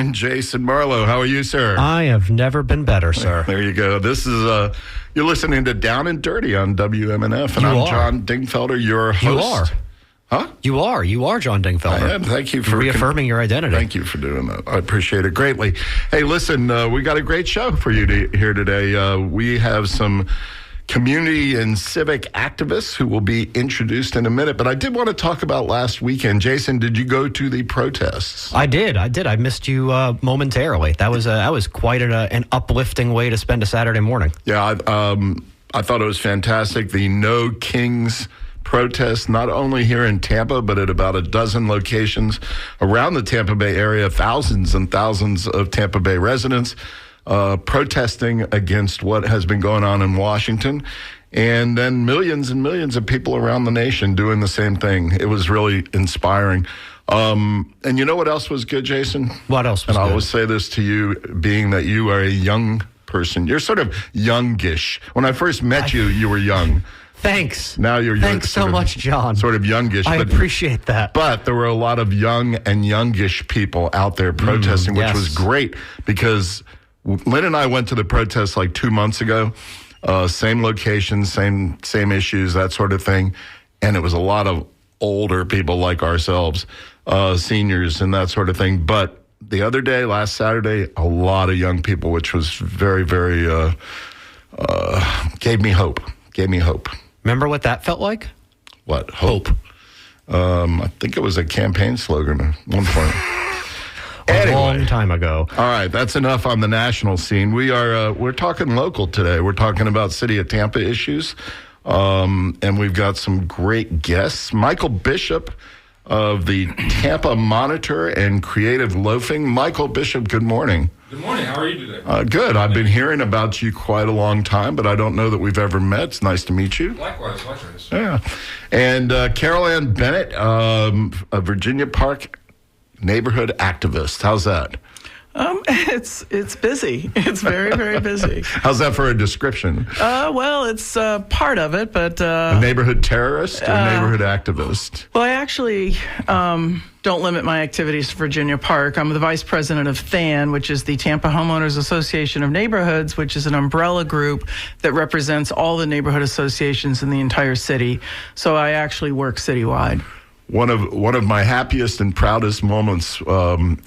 morning, Jason Marlowe. How are you, sir? I have never been better, sir. There you go. This is, you're listening to Down and Dirty on WMNF, and I'm John Dingfelder, your host. You are. Huh? You are John Dingfelder. I am. Thank you for reaffirming your identity. Thank you for doing that. I appreciate it greatly. Hey, listen, we got a great show for you here today. We have some community and civic activists who will be introduced in a minute. But I did want to talk about last weekend. Jason, did you go to the protests? I did. I missed you momentarily. That was quite an uplifting way to spend a Saturday morning. Yeah, I thought it was fantastic. The No Kings protest, not only here in Tampa, but at about a dozen locations around the Tampa Bay area, thousands and thousands of Tampa Bay residents protesting against what has been going on in Washington, and then millions and millions of people around the nation doing the same thing. It was really inspiring. And you know what else was good, Jason? What else was good? And I will say this to you, being that you are a young person. You're sort of youngish. When I first met you, you were young. Thanks. Now you're young. Thanks so much, John. Sort of youngish. I appreciate that. But there were a lot of young and youngish people out there protesting, which was great, because Lynn and I went to the protest like 2 months ago. Same location, same issues, that sort of thing. And it was a lot of older people like ourselves, seniors and that sort of thing. But the other day, last Saturday, a lot of young people, which was very, very, gave me hope. Remember what that felt like? What? Hope. I think it was a campaign slogan at one point. A long time ago. All right, that's enough on the national scene. We're talking local today. We're talking about City of Tampa issues, and we've got some great guests. Michael Bishop of the Tampa Monitor and Creative Loafing. Michael Bishop, good morning. Good morning. How are you today? Good. I've been hearing about you quite a long time, but I don't know that we've ever met. It's nice to meet you. Likewise. Yeah. And Carol Ann Bennett, a Virginia Park neighborhood activist. How's that? It's busy. It's very, very busy. How's that for a description? Well, it's part of it, but a neighborhood terrorist or neighborhood activist? Well, I actually don't limit my activities to Virginia Park. I'm the vice president of THAN, which is the Tampa Homeowners Association of Neighborhoods, which is an umbrella group that represents all the neighborhood associations in the entire city. So I actually work citywide. One of my happiest and proudest moments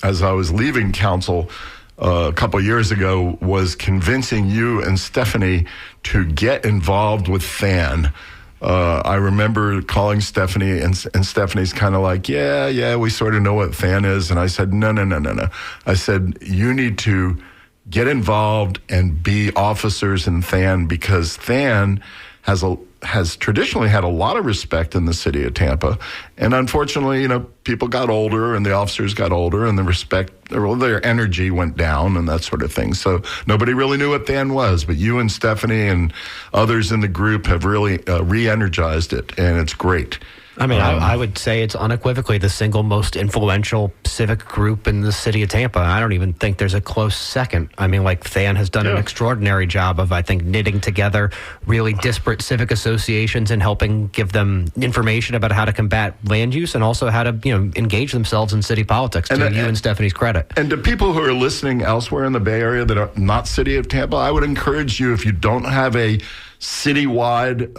as I was leaving council a couple of years ago was convincing you and Stephanie to get involved with THAN. I remember calling Stephanie, and Stephanie's kind of like, yeah, we sort of know what THAN is. And I said, no. I said, you need to get involved and be officers in THAN, because THAN has traditionally had a lot of respect in the city of Tampa. And unfortunately, people got older and the officers got older and the respect, or their energy went down and that sort of thing. So nobody really knew what THAN was, but you and Stephanie and others in the group have really re-energized it, and it's great. I mean, I would say it's unequivocally the single most influential civic group in the city of Tampa. I don't even think there's a close second. I mean, THAN has done an extraordinary job of, I think, knitting together really disparate civic associations and helping give them information about how to combat land use and also how to, engage themselves in city politics, to you and Stephanie's credit. And to people who are listening elsewhere in the Bay Area that are not City of Tampa, I would encourage you, if you don't have a citywide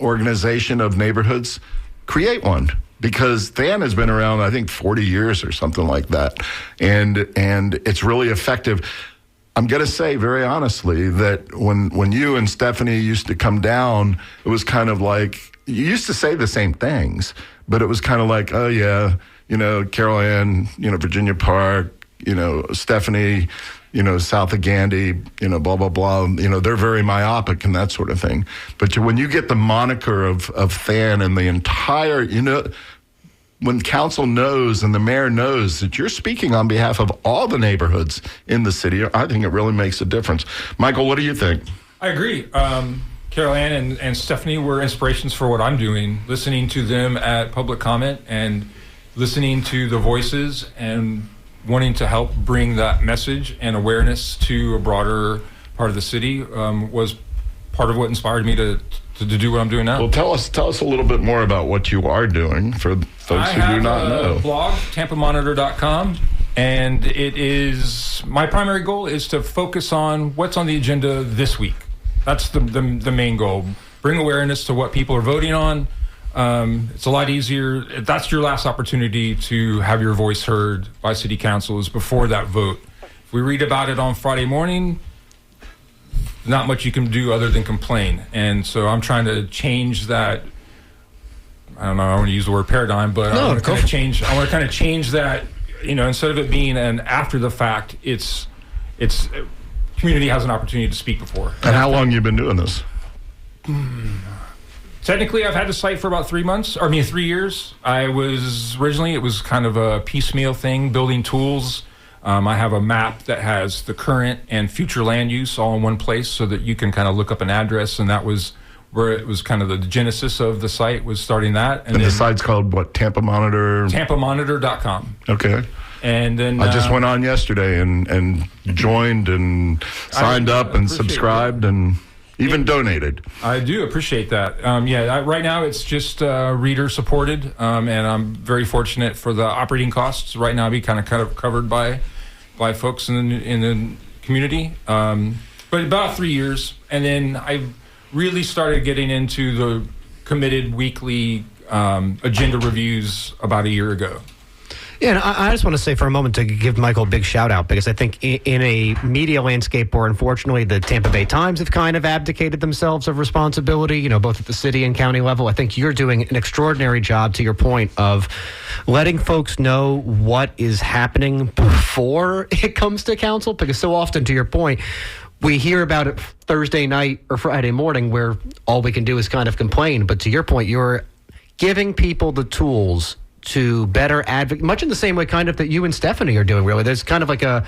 organization of neighborhoods, create one, because THAN has been around, I think, 40 years or something like that. And it's really effective. I'm going to say very honestly that when you and Stephanie used to come down, it was kind of like, you used to say the same things, but it was kind of like, oh yeah, Carol Ann, Virginia Park, Stephanie, south of Gandy, blah, blah, blah. They're very myopic and that sort of thing. But when you get the moniker of THAN and the entire, when council knows and the mayor knows that you're speaking on behalf of all the neighborhoods in the city, I think it really makes a difference. Michael, what do you think? I agree. Carol Ann and Stephanie were inspirations for what I'm doing, listening to them at public comment and listening to the voices and wanting to help bring that message and awareness to a broader part of the city was part of what inspired me to do what I'm doing now. Well, tell us a little bit more about what you are doing for folks who do not know. I have a blog, tampamonitor.com. And it is my primary goal is to focus on what's on the agenda this week. That's the main goal. Bring awareness to what people are voting on. It's a lot easier. That's your last opportunity to have your voice heard by city council is before that vote. If we read about it on Friday morning, not much you can do other than complain. And so I'm trying to change that. I don't know, I want to use the word paradigm, but I want to kind of change that, instead of it being an after the fact, it's community has an opportunity to speak before. And how long you been doing this? Technically, I've had the site for about 3 years. It was kind of a piecemeal thing, building tools. I have a map that has the current and future land use all in one place so that you can kind of look up an address, and that was where it was kind of the genesis of the site, was starting that. And the site's called what, Tampa Monitor? TampaMonitor.com. Okay. And then I just went on yesterday and joined and signed up and subscribed and even donated. I do appreciate that. Right now it's just reader supported, and I'm very fortunate for the operating costs. Right now, be kind of covered by folks in the community. But about 3 years, and then I really started getting into the committed weekly agenda reviews about a year ago. Yeah, and I just want to say for a moment to give Michael a big shout out, because I think in a media landscape where unfortunately the Tampa Bay Times have kind of abdicated themselves of responsibility, both at the city and county level, I think you're doing an extraordinary job, to your point, of letting folks know what is happening before it comes to council, because so often, to your point, we hear about it Thursday night or Friday morning where all we can do is kind of complain. But to your point, you're giving people the tools to better advocate, much in the same way kind of that you and Stephanie are doing, really. There's kind of like a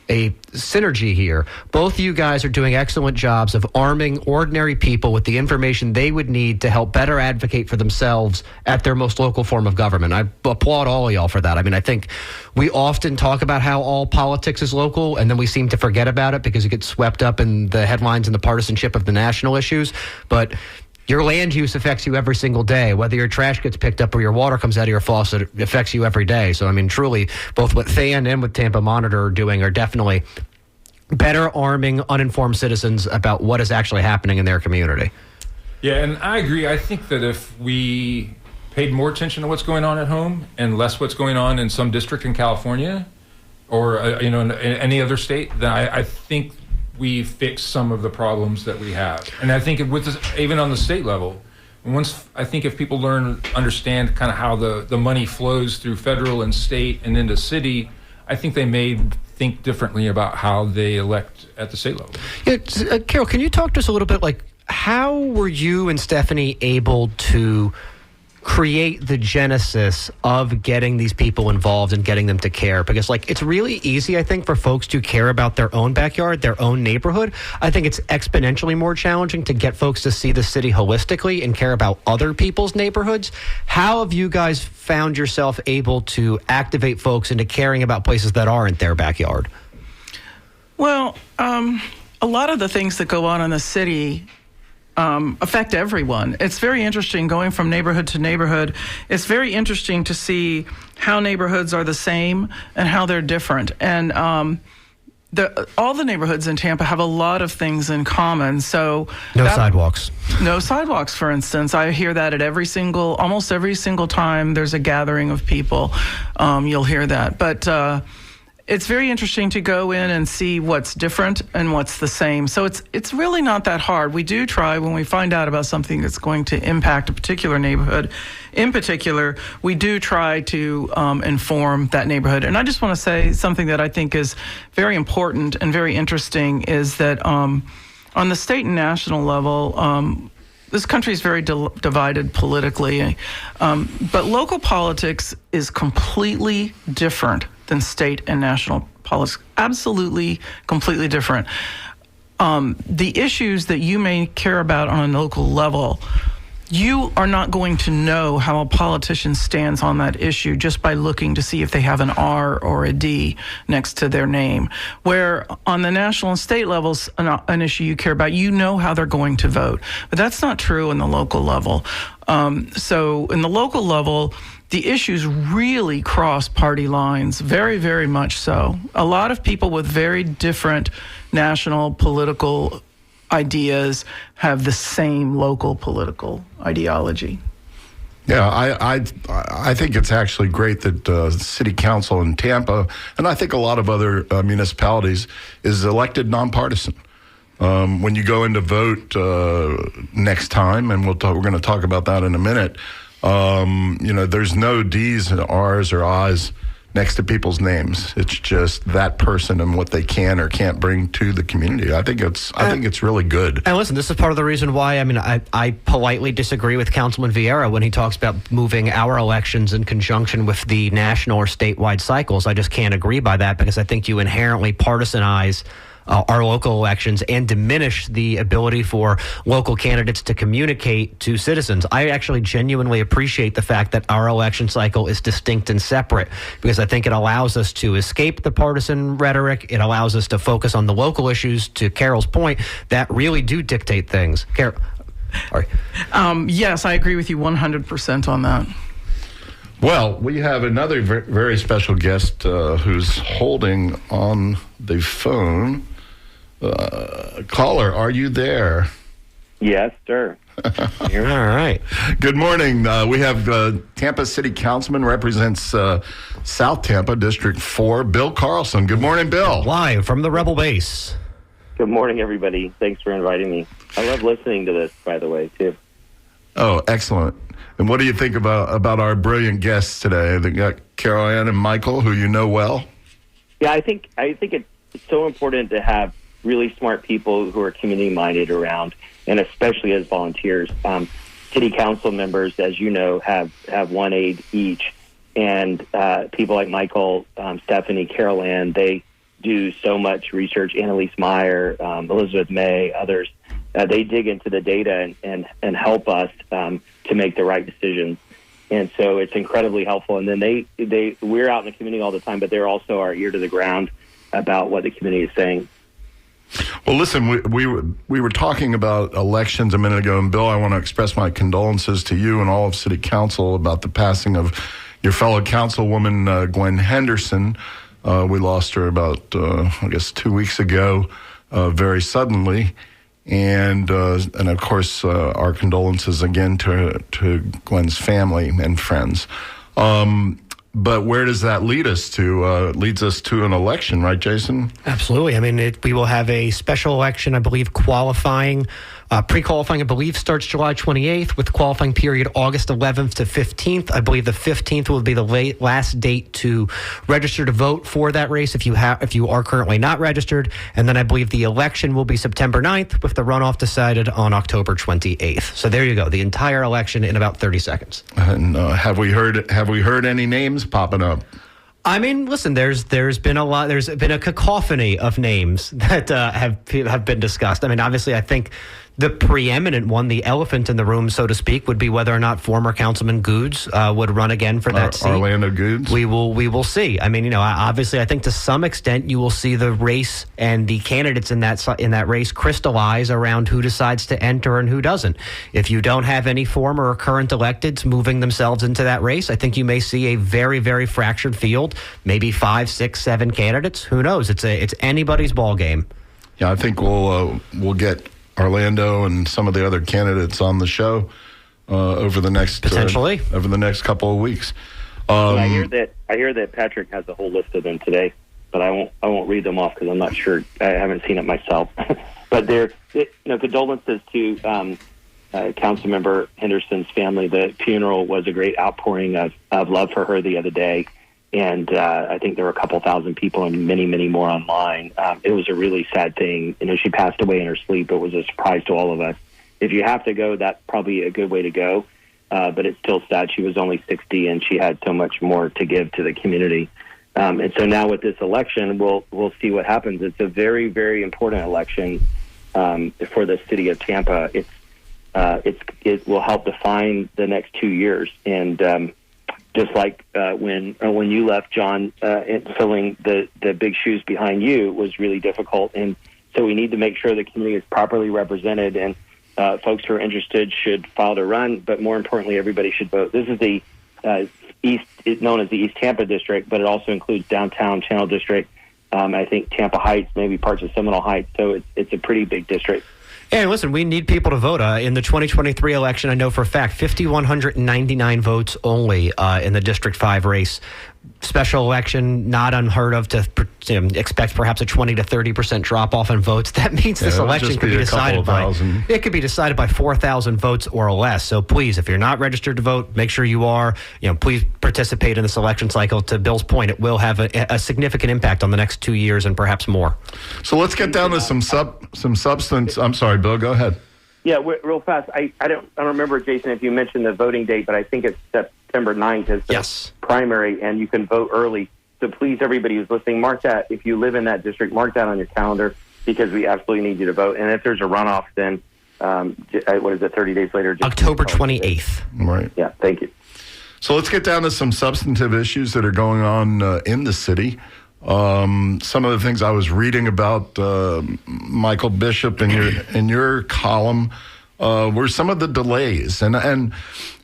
synergy here. Both of you guys are doing excellent jobs of arming ordinary people with the information they would need to help better advocate for themselves at their most local form of government. I applaud all of y'all for that. I mean, I think we often talk about how all politics is local, and then we seem to forget about it because it gets swept up in the headlines and the partisanship of the national issues. But your land use affects you every single day. Whether your trash gets picked up or your water comes out of your faucet, it affects you every day. So, I mean, truly, both what THAN and what Tampa Monitor are doing are definitely better arming uninformed citizens about what is actually happening in their community. Yeah, and I agree. I think that if we paid more attention to what's going on at home and less what's going on in some district in California or, in any other state, then I think we fix some of the problems that we have. And I think even on the state level, if people understand kind of how the money flows through federal and state and into city, I think they may think differently about how they elect at the state level. Yeah, Carol, can you talk to us a little bit, like, how were you and Stephanie able to create the genesis of getting these people involved and getting them to care? Because, like, it's really easy, I think, for folks to care about their own backyard, their own neighborhood. I think it's exponentially more challenging to get folks to see the city holistically and care about other people's neighborhoods. How have you guys found yourself able to activate folks into caring about places that aren't their backyard? Well, a lot of the things that go on in the city affect everyone. It's very interesting going from neighborhood to neighborhood. It's very interesting to see how neighborhoods are the same and how they're different. And all the neighborhoods in Tampa have a lot of things in common. So sidewalks. No sidewalks, for instance. I hear that at almost every single time there's a gathering of people. You'll hear that. But it's very interesting to go in and see what's different and what's the same. So it's really not that hard. We do try, when we find out about something that's going to impact a particular neighborhood, in particular, we do try to inform that neighborhood. And I just want to say something that I think is very important and very interesting is that on the state and national level, this country is very divided politically, but local politics is completely different than state and national politics. Absolutely, completely different. The issues that you may care about on a local level, you are not going to know how a politician stands on that issue just by looking to see if they have an R or a D next to their name. Where on the national and state levels, an issue you care about, you know how they're going to vote. But that's not true in the local level. So in the local level, the issues really cross party lines, very, very much so. A lot of people with very different national political ideas have the same local political ideology. Yeah, I think it's actually great that City Council in Tampa, and I think a lot of other municipalities, is elected nonpartisan. When you go in to vote next time, and we're going to talk about that in a minute, there's no D's and R's or I's next to people's names. It's just that person and what they can or can't bring to the community. I think it's really good. And listen, this is part of the reason why, I politely disagree with Councilman Vieira when he talks about moving our elections in conjunction with the national or statewide cycles. I just can't agree by that, because I think you inherently partisanize our local elections and diminish the ability for local candidates to communicate to citizens. I actually genuinely appreciate the fact that our election cycle is distinct and separate, because I think it allows us to escape the partisan rhetoric. It allows us to focus on the local issues, to Carol's point, that really do dictate things. Carol, sorry. Yes, I agree with you 100% on that. Well, we have another very special guest who's holding on the phone. Caller, are you there? Yes, sir. All right. Good morning. We have Tampa City Councilman, represents South Tampa, District 4, Bill Carlson. Good morning, Bill. Live from the Rebel Base. Good morning, everybody. Thanks for inviting me. I love listening to this, by the way, too. Oh, excellent. And what do you think about our brilliant guests today? They got Carol Ann and Michael, who you know well. Yeah, I think it's so important to have really smart people who are community-minded around, and especially as volunteers. City council members, as you know, have one aide each, and people like Michael, Stephanie, Carol Ann, they do so much research. Annalise Meyer, Elizabeth May, others, they dig into the data and help us to make the right decisions. And so it's incredibly helpful. And then we're out in the community all the time, but they're also our ear to the ground about what the community is saying. Well, listen, we were talking about elections a minute ago, and Bill, I want to express my condolences to you and all of City Council about the passing of your fellow councilwoman, Gwen Henderson. We lost her about, 2 weeks ago, very suddenly. And of course, our condolences again to Gwen's family and friends. But where does that lead us to? Leads us to an election, right, Jason? Absolutely. We will have a special election, I believe, qualifying. Pre-qualifying, I believe, starts July 28th, with qualifying period August 11th to 15th. I believe the 15th will be the last date to register to vote for that race if you are currently not registered. And then I believe the election will be September 9th, with the runoff decided on October 28th. So there you go, the entire election in about 30 seconds. And have we heard any names popping up? Listen, there's been a cacophony of names that have been discussed. Obviously, I think the preeminent one, the elephant in the room, so to speak, would be whether or not former Councilman Goods would run again for that seat. Orlando Goods. We will see. Obviously, I think to some extent you will see the race and the candidates in that race crystallize around who decides to enter and who doesn't. If you don't have any former or current electeds moving themselves into that race, I think you may see a very, very fractured field. Maybe 5, 6, 7 candidates. Who knows? It's anybody's ball game. Yeah, I think we'll get Orlando and some of the other candidates on the show over the next over the next couple of weeks. I hear that Patrick has a whole list of them today, but I won't read them off because I'm not sure. I haven't seen it myself. But condolences to Councilmember Henderson's family. The funeral was a great outpouring of love for her the other day. And I think there were a couple thousand people and many, many more online. It was a really sad thing. She passed away in her sleep. It was a surprise to all of us. If you have to go, that's probably a good way to go. But it's still sad. She was only 60, and she had so much more to give to the community. And so now with this election, we'll see what happens. It's a very, very important election for the city of Tampa. It will help define the next 2 years. And just like when you left, John, filling the big shoes behind you was really difficult. And so we need to make sure the community is properly represented, and folks who are interested should file to run. But more importantly, everybody should vote. This is the East is known as the East Tampa District, but it also includes downtown Channel District. I think Tampa Heights, maybe parts of Seminole Heights. So it's a pretty big district. And listen, we need people to vote. In the 2023 election, I know for a fact, 5,199 votes only in the District 5 race. Special election, not unheard of to expect perhaps a 20 to 30% drop off in votes. That means this election could be decided by, it could be decided by 4,000 votes or less. So please, if you're not registered to vote, make sure you are. Please participate in this election cycle. To Bill's point, it will have a significant impact on the next 2 years and perhaps more. So let's get down to some substance. I'm sorry, Bill, go ahead. Yeah, real fast. I don't remember, Jason, if you mentioned the voting date, but I think it's September 9th is the primary, and you can vote early. So please, everybody who's listening, mark that. If you live in that district, mark that on your calendar, because we absolutely need you to vote. And if there's a runoff, then, 30 days later? October 28th. Right. Yeah, thank you. So let's get down to some substantive issues that are going on in the city. Some of the things I was reading about, Michael Bishop, in your column, were some of the delays.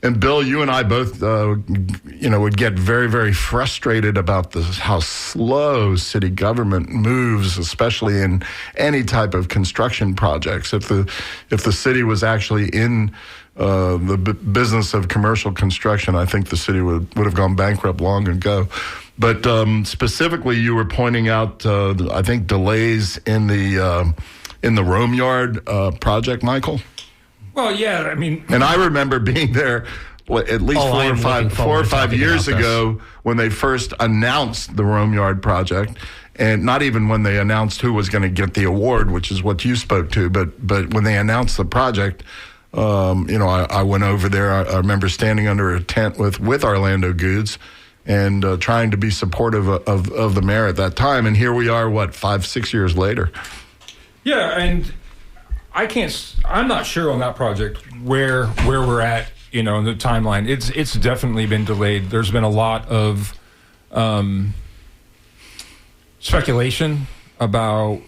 And Bill, you and I both, would get very, very frustrated about how slow city government moves, especially in any type of construction projects. If the city was actually in the business of commercial construction, I think the city would have gone bankrupt long ago. But specifically, you were pointing out, I think, delays in the Rome Yard project, Michael. Well, yeah, I mean, and I remember being there at least 4 or 5 years ago when they first announced the Rome Yard project, and not even when they announced who was going to get the award, which is what you spoke to, but when they announced the project. I went over there. I remember standing under a tent with Orlando Goods and trying to be supportive of the mayor at that time. And here we are, 5-6 years later. Yeah, and I'm not sure on that project where we're at, in the timeline. It's definitely been delayed. There's been a lot of speculation about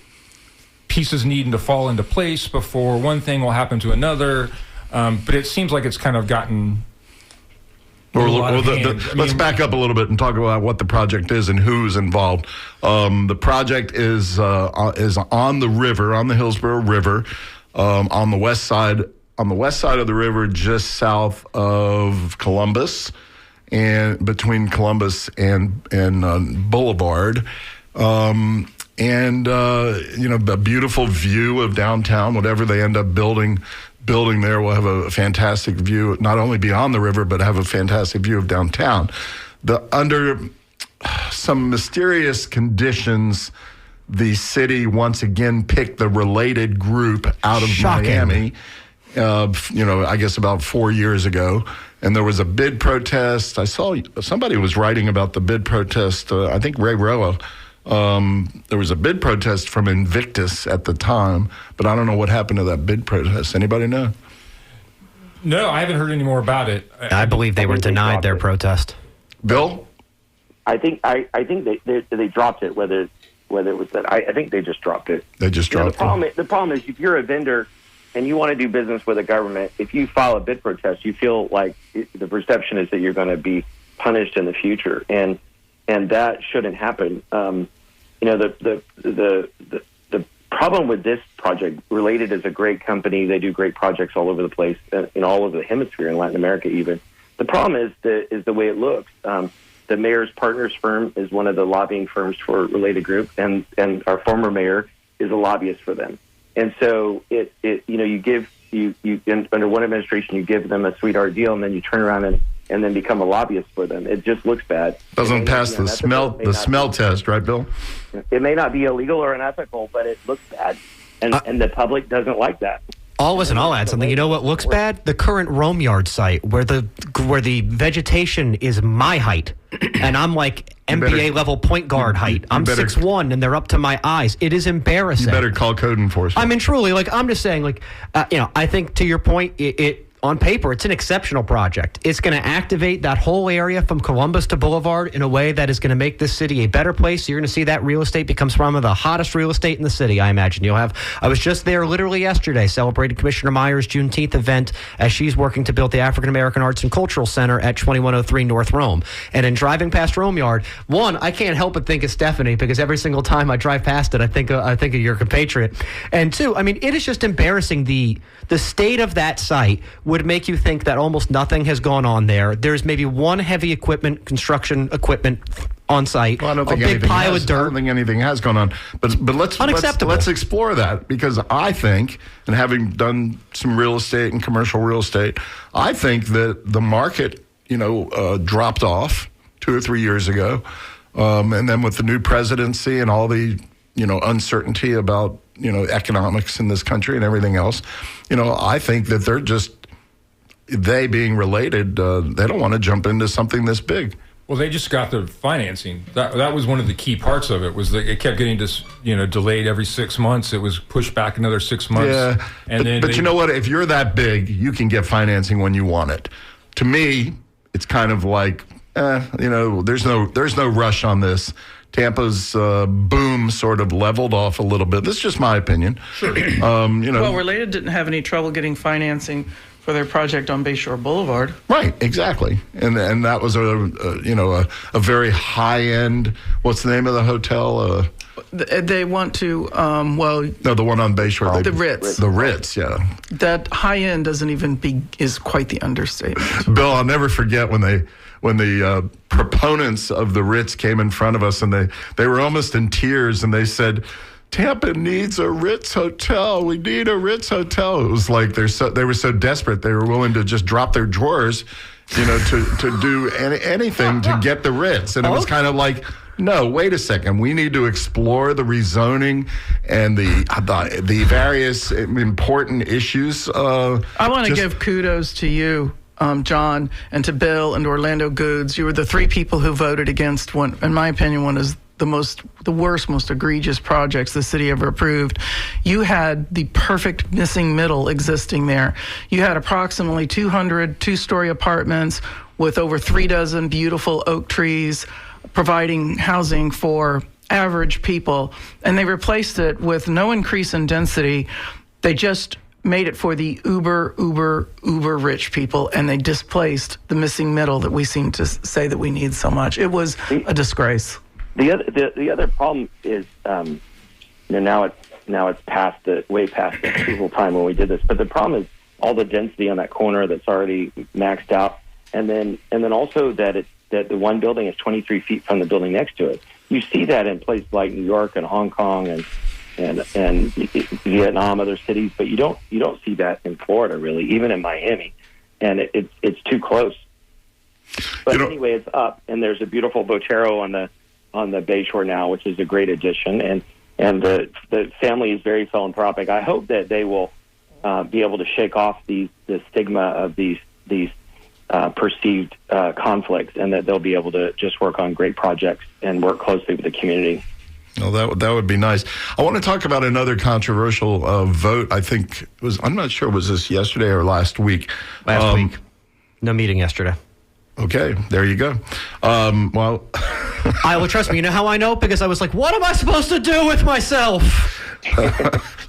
pieces needing to fall into place before one thing will happen to another. But it seems like it's kind of gotten let's back up a little bit and talk about what the project is and who's involved. The project is on the river, on the Hillsborough River, on the west side of the river, just south of Columbus, and between Columbus and Boulevard. A beautiful view of downtown. Whatever they end up building there will have a fantastic view, not only beyond the river, but have a fantastic view of downtown. Under some mysterious conditions, the city once again picked the Related Group out of Miami, I guess about 4 years ago. And there was a bid protest. I saw somebody was writing about the bid protest, I think Ray Rella. There was a bid protest from Invictus at the time, but I don't know what happened to that bid protest. Anybody know? No, I haven't heard any more about it. I believe they were denied their protest. Bill? I think they dropped it. Whether it was that, I think they just dropped it. They just dropped it. The problem is, if you're a vendor and you want to do business with the government, if you file a bid protest, you feel like the perception is that you're going to be punished in the future, and that shouldn't happen. The problem with this project, Related is a great company. They do great projects all over the place, in all over the hemisphere, in Latin America even. The problem is the way it looks. The mayor's partners firm is one of the lobbying firms for Related Group, and our former mayor is a lobbyist for them. And so you give under one administration you give them a sweetheart deal, and then you turn around and then become a lobbyist for them. It just looks bad. Doesn't pass the smell test, right, Bill? It may not be illegal or unethical, but it looks bad, and the public doesn't like that. I'll add something. You know what looks bad? The current Rome Yard site, where the vegetation is my height, and I'm like NBA level point guard height. I'm 6'1", and they're up to my eyes. It is embarrassing. You better call code enforcement. I mean, truly, I'm just saying, I think to your point, it on paper, it's an exceptional project. It's going to activate that whole area from Columbus to Boulevard in a way that is going to make this city a better place. You're going to see that real estate become some of the hottest real estate in the city, I imagine. I was just there literally yesterday celebrating Commissioner Meyer's Juneteenth event as she's working to build the African American Arts and Cultural Center at 2103 North Rome. And in driving past Rome Yard, one, I can't help but think of Stephanie, because every single time I drive past it, I think of your compatriot. And two, I mean, it is just embarrassing. The state of that site would make you think that almost nothing has gone on there. There's maybe one heavy construction equipment on site, Well, I don't think a big pile of I dirt. don't think anything has gone on. But let's explore that, because I think, and having done some real estate and commercial real estate, I think that the market, dropped off 2 or 3 years ago, and then with the new presidency and all the uncertainty about economics in this country and everything else, I think that they being related, they don't want to jump into something this big. Well, they just got the financing. That was one of the key parts of it, was that it kept getting delayed every 6 months. It was pushed back another 6 months. Yeah, and but you know what? If you're that big, you can get financing when you want it. To me, it's kind of like, there's no rush on this. Tampa's boom sort of leveled off a little bit. This is just my opinion. Sure. Well, Related didn't have any trouble getting financing for their project on Bayshore Boulevard. Right, exactly. And that was a very high end. What's the name of the hotel? They want to, no, the one on Bayshore. The Ritz. The Ritz, yeah. That high end doesn't even is quite the understatement. Bill, I'll never forget when the proponents of the Ritz came in front of us, and they were almost in tears, and they said, Tampa needs a Ritz hotel. We need a Ritz hotel. It was like they were so desperate, they were willing to just drop their drawers, to do anything to get the Ritz. And it was kind of like, no, wait a second. We need to explore the rezoning and the various important issues. I want to give kudos to you, John, and to Bill and Orlando Goods. You were the three people who voted against one, in my opinion, one is the worst, most egregious projects the city ever approved. You had the perfect missing middle existing there. You had approximately 200 two-story apartments with over 36 beautiful oak trees, providing housing for average people, and they replaced it with no increase in density. They just made it for the uber rich people, and they displaced the missing middle that we seem to say that we need so much. It was a disgrace. The other problem is, now it's way past the approval time when we did this. But the problem is all the density on that corner that's already maxed out, and then also that the one building is 23 feet from the building next to it. You see that in places like New York and Hong Kong and Vietnam, other cities, but you don't see that in Florida really, even in Miami, and it's too close. But anyway, it's up, and there's a beautiful Botero on the Bayshore now, which is a great addition, and the family is very philanthropic. I hope that they will be able to shake off the stigma of these perceived conflicts, and that they'll be able to just work on great projects and work closely with the community. Well, that would be nice. I want to talk about another controversial vote. I think I'm not sure, was this yesterday or last week? Last week. No meeting yesterday. Okay, there you go. Well, trust me. You know how I know? Because I was like, what am I supposed to do with myself?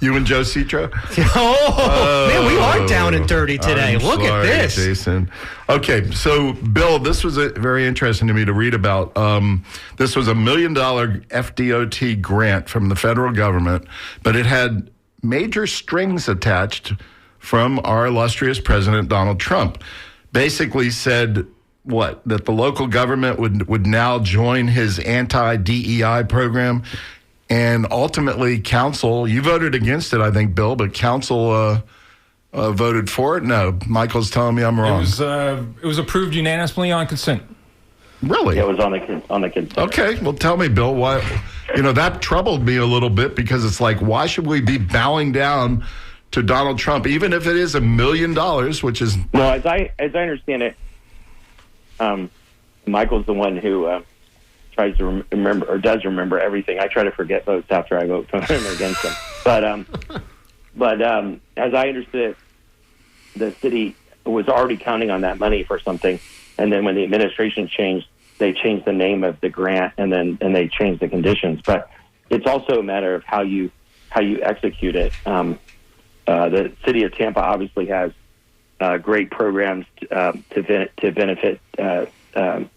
You and Joe Citro? Man, we are down and dirty today. Look at this. Jason. Okay, so, Bill, this was very interesting to me to read about. This was $1 million FDOT grant from the federal government, but it had major strings attached from our illustrious President Donald Trump. Basically said, that the local government would now join his anti-DEI program. And ultimately, council, you voted against it, I think, Bill, but council voted for it? No, Michael's telling me I'm wrong. It was approved unanimously on consent. Really? It was on the consent. Okay, well, tell me, Bill, why? That troubled me a little bit, because it's like, why should we be bowing down to Donald Trump, even if it is $1 million, which is... No, as I understand it, Michael's the one who tries to remember, or does remember, everything. I try to forget votes after I vote for him or against him. But as I understood it, the city was already counting on that money for something, and then when the administration changed, they changed the name of the grant, and they changed the conditions. But it's also a matter of how you execute it. The city of Tampa obviously has great programs to benefit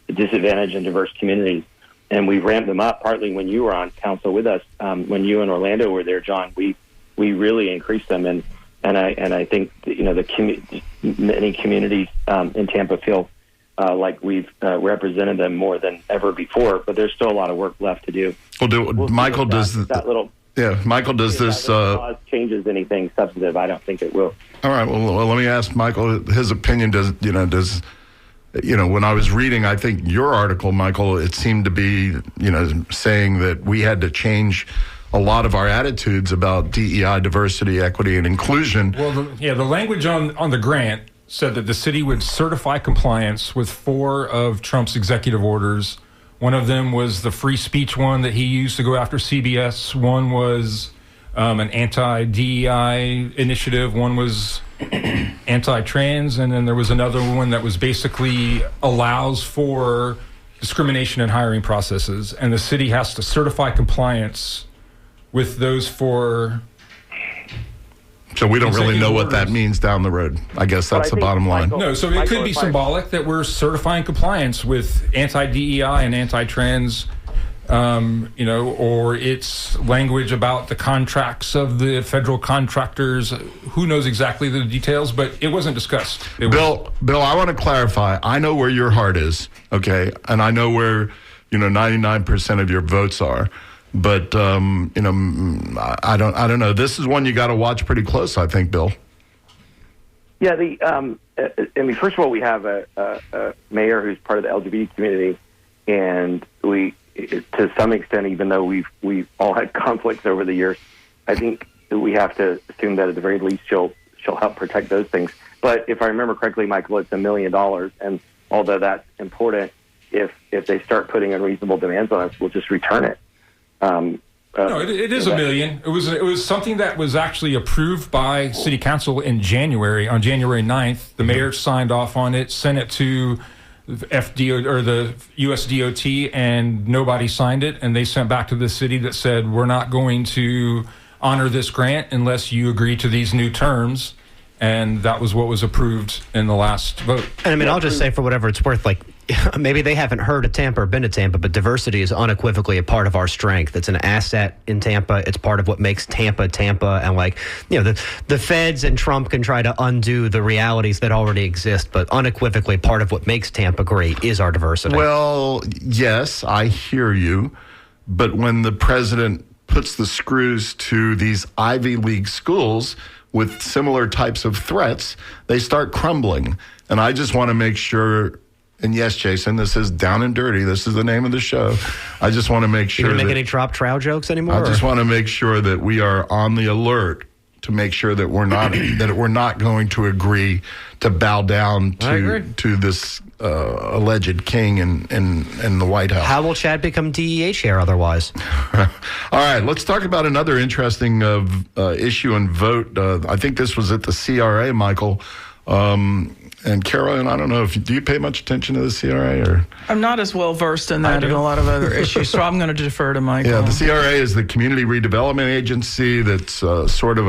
disadvantaged and diverse communities, and we ramped them up. Partly when you were on council with us, when you and Orlando were there, John, we really increased them, and I think many communities in Tampa feel like we've represented them more than ever before, but there's still a lot of work left to do. Michael, does this clause changes anything substantive? I don't think it will. All right. Well, let me ask Michael his opinion. Does when I was reading, I think your article, Michael, it seemed to be saying that we had to change a lot of our attitudes about DEI, diversity, equity, and inclusion. Well, the language on the grant said that the city would certify compliance with 4 of Trump's executive orders. One of them was the free speech one that he used to go after CBS. One was an anti-DEI initiative. One was anti-trans. And then there was another one that was basically allows for discrimination in hiring processes. And the city has to certify compliance with those 4. So we don't really know what that means down the road. I guess that's the bottom line. No, so it could be symbolic that we're certifying compliance with anti-DEI and anti-trans, or it's language about the contracts of the federal contractors. Who knows exactly the details, but it wasn't discussed. Bill, I want to clarify. I know where your heart is, okay? And I know where, 99% of your votes are. But I don't know. This is one you got to watch pretty close, I think, Bill. Yeah. First of all, we have a mayor who's part of the LGBT community, and we, to some extent, even though we've all had conflicts over the years, I think we have to assume that at the very least she'll help protect those things. But if I remember correctly, Michael, it's $1 million, and although that's important, if they start putting unreasonable demands on us, we'll just return it. No, it is $1 million. It was something that was actually approved by City Council in January. On January 9th, the mayor signed off on it, sent it to the FDO or the USDOT, and nobody signed it. And they sent back to the city that said, "We're not going to honor this grant unless you agree to these new terms." And that was what was approved in the last vote. And I'll just say, for whatever it's worth, maybe they haven't heard of Tampa or been to Tampa, but diversity is unequivocally a part of our strength. It's an asset in Tampa. It's part of what makes Tampa, Tampa. And the feds and Trump can try to undo the realities that already exist, but unequivocally part of what makes Tampa great is our diversity. Well, yes, I hear you. But when the president puts the screws to these Ivy League schools with similar types of threats, they start crumbling. And I just want to make sure, and yes, Jason, this is Down and Dirty. This is the name of the show. I just want to make sure. You don't make any drop trow jokes anymore? I just want to make sure that we are on the alert to make sure that we're not going to agree to bow down to this alleged king in the White House. How will Chad become DEA chair otherwise? All right, let's talk about another interesting issue and vote. I think this was at the CRA, Michael. And Carolyn, I don't know do you pay much attention to the CRA or? I'm not as well versed in that and a lot of other issues, so I'm going to defer to Michael. Yeah, the CRA is the Community Redevelopment Agency. That's sort of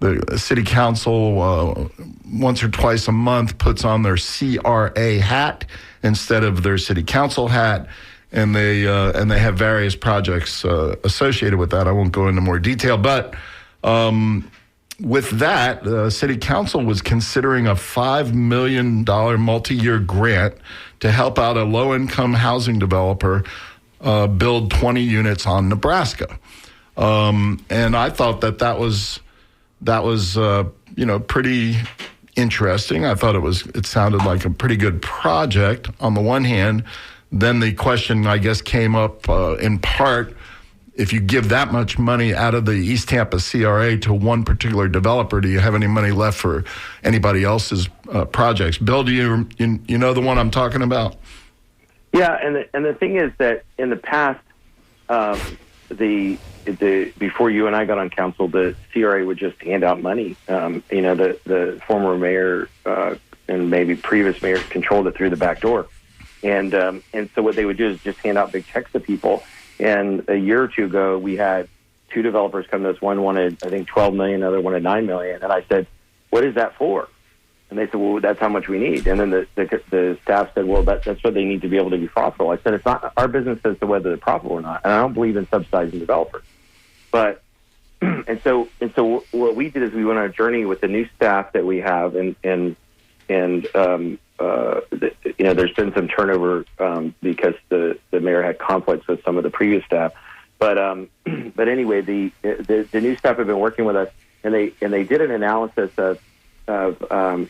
the city council once or twice a month puts on their CRA hat instead of their city council hat, and they have various projects associated with that. I won't go into more detail, but. With that, City Council was considering a $5 million multi-year grant to help out a low-income housing developer build 20 units on Nebraska. And I thought that was pretty interesting. I thought it sounded like a pretty good project on the one hand. Then the question, I guess, came up in part, if you give that much money out of the East Tampa CRA to one particular developer, do you have any money left for anybody else's projects? Bill, do you know the one I'm talking about? Yeah, and the thing is that in the past, the before you and I got on council, the CRA would just hand out money. The former mayor and maybe previous mayor controlled it through the back door, and so what they would do is just hand out big checks to people. And a year or two ago, we had two developers come to us. One wanted, I think, $12 million. The other wanted $9 million. And I said, "What is that for?" And they said, "Well, that's how much we need." And then the staff said, "Well, that's what they need to be able to be profitable." I said, "It's not our business as to whether they're profitable or not, and I don't believe in subsidizing developers." But and so what we did is we went on a journey with the new staff that we have, and there's been some turnover because the mayor had conflicts with some of the previous staff. But anyway, the new staff have been working with us, and they did an analysis of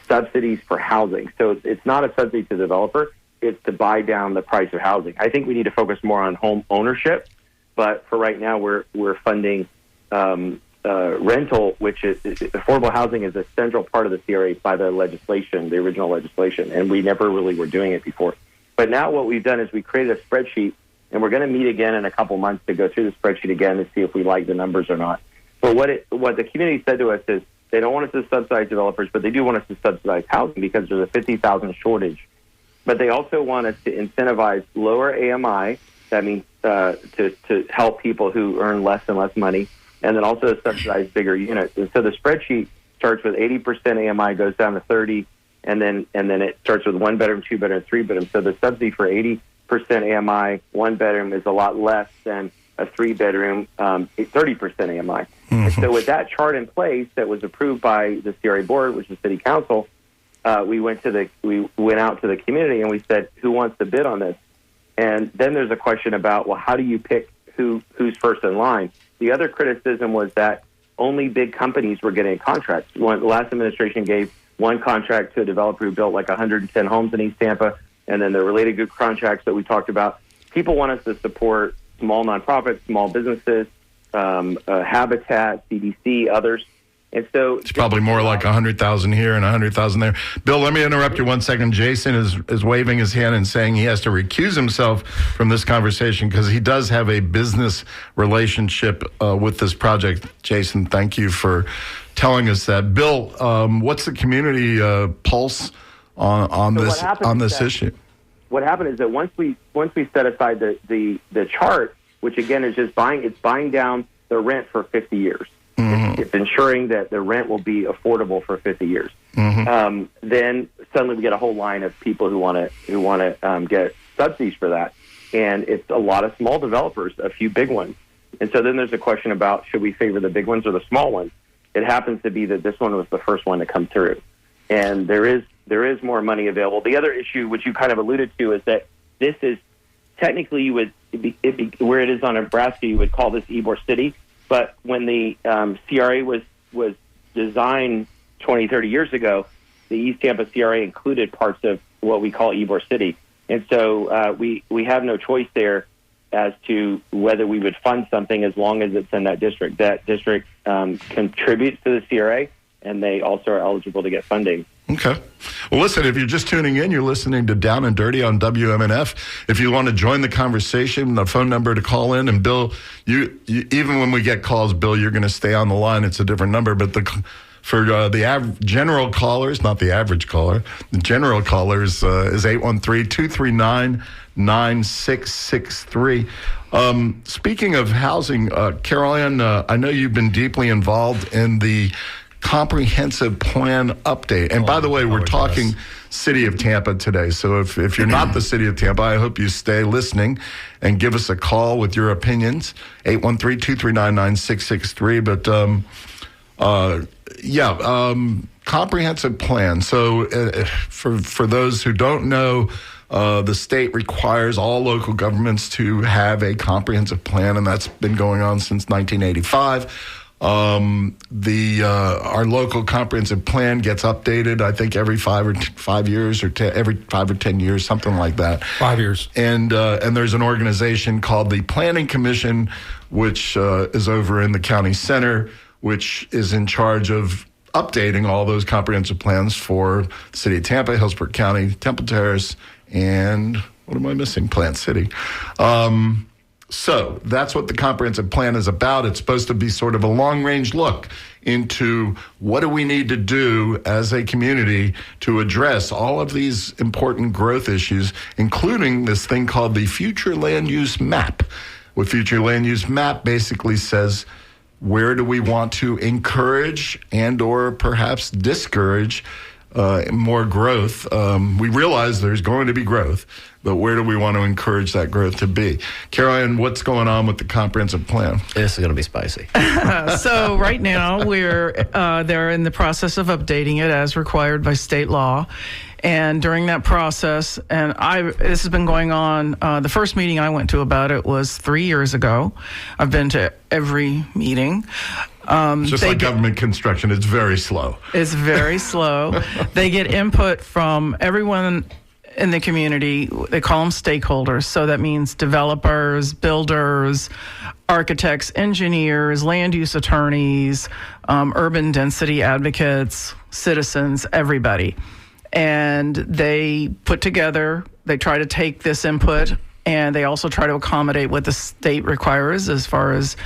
subsidies for housing. So it's not a subsidy to the developer; it's to buy down the price of housing. I think we need to focus more on home ownership, but for right now, we're funding rental, which is affordable housing, is a central part of the CRA by the legislation, the original legislation, and we never really were doing it before. But now what we've done is we created a spreadsheet, and we're going to meet again in a couple months to go through the spreadsheet again to see if we like the numbers or not. But what the community said to us is they don't want us to subsidize developers, but they do want us to subsidize housing because there's a 50,000 shortage. But they also want us to incentivize lower AMI. That means to help people who earn less and less money, and then also subsidize bigger units. And so the spreadsheet starts with 80% AMI, goes down to 30, and then it starts with 1 bedroom, 2 bedroom, 3 bedroom. So the subsidy for 80% AMI, 1 bedroom, is a lot less than a 3 bedroom, 30% AMI. And so with that chart in place that was approved by the CRA board, which is City Council, we went out to the community and we said, "Who wants to bid on this?" And then there's a question about, well, how do you pick who's first in line? The other criticism was that only big companies were getting contracts. The last administration gave one contract to a developer who built like 110 homes in East Tampa, and then the related good contracts that we talked about. People want us to support small nonprofits, small businesses, Habitat, CDC, others. And so it's probably more like 100,000 here and 100,000 there. Bill, let me interrupt you 1 second. Jason is waving his hand and saying he has to recuse himself from this conversation because he does have a business relationship with this project. Jason, thank you for telling us that. Bill, what's the community pulse on this issue? What happened is that once we set aside the chart, which again is just buying down the rent for 50 years. Mm-hmm. It's ensuring that the rent will be affordable for 50 years. Mm-hmm. Then suddenly we get a whole line of people who want to get subsidies for that, and it's a lot of small developers, a few big ones. And so then there's a question about should we favor the big ones or the small ones? It happens to be that this one was the first one to come through, and there is more money available. The other issue, which you kind of alluded to, is that this is technically where it is on Nebraska, you would call this Ybor City. But when the CRA was designed 20, 30 years ago, the East Tampa CRA included parts of what we call Ybor City. And so we have no choice there as to whether we would fund something as long as it's in that district. That district contributes to the CRA, and they also are eligible to get funding. Okay. Well, listen, if you're just tuning in, you're listening to Down and Dirty on WMNF. If you want to join the conversation, the phone number to call in, and Bill, you even when we get calls, Bill, you're going to stay on the line. It's a different number, but for the general callers, not the average caller, the general callers is 813-239-9663. Speaking of housing, Carol Ann, I know you've been deeply involved in the comprehensive plan update. And by the way, we're talking City of Tampa today. So if you're not the City of Tampa, I hope you stay listening and give us a call with your opinions, 813-239-9663. But comprehensive plan. So for those who don't know, the state requires all local governments to have a comprehensive plan, and that's been going on since 1985. Our local comprehensive plan gets updated, I think, every 5 years or every 5 or 10 years, something like that. 5 years. And there's an organization called the Planning Commission, which is over in the county center, which is in charge of updating all those comprehensive plans for the city of Tampa, Hillsborough County, Temple Terrace, and what am I missing? Plant City. So that's what the comprehensive plan is about. It's supposed to be sort of a long-range look into what do we need to do as a community to address all of these important growth issues, including this thing called the Future Land Use Map. What Future Land Use Map basically says, where do we want to encourage and or perhaps discourage more growth? We realize there's going to be growth, but where do we want to encourage that growth to be? Caroline, what's going on with the comprehensive plan? This is going to be spicy. So right now they're in the process of updating it as required by state law. And during that process, this has been going on, the first meeting I went to about it was 3 years ago. I've been to every meeting. Just like government construction, it's very slow. It's very slow. They get input from everyone in the community. They call them stakeholders. So that means developers, builders, architects, engineers, land use attorneys, urban density advocates, citizens, everybody. And they they try to take this input, and they also try to accommodate what the state requires as far as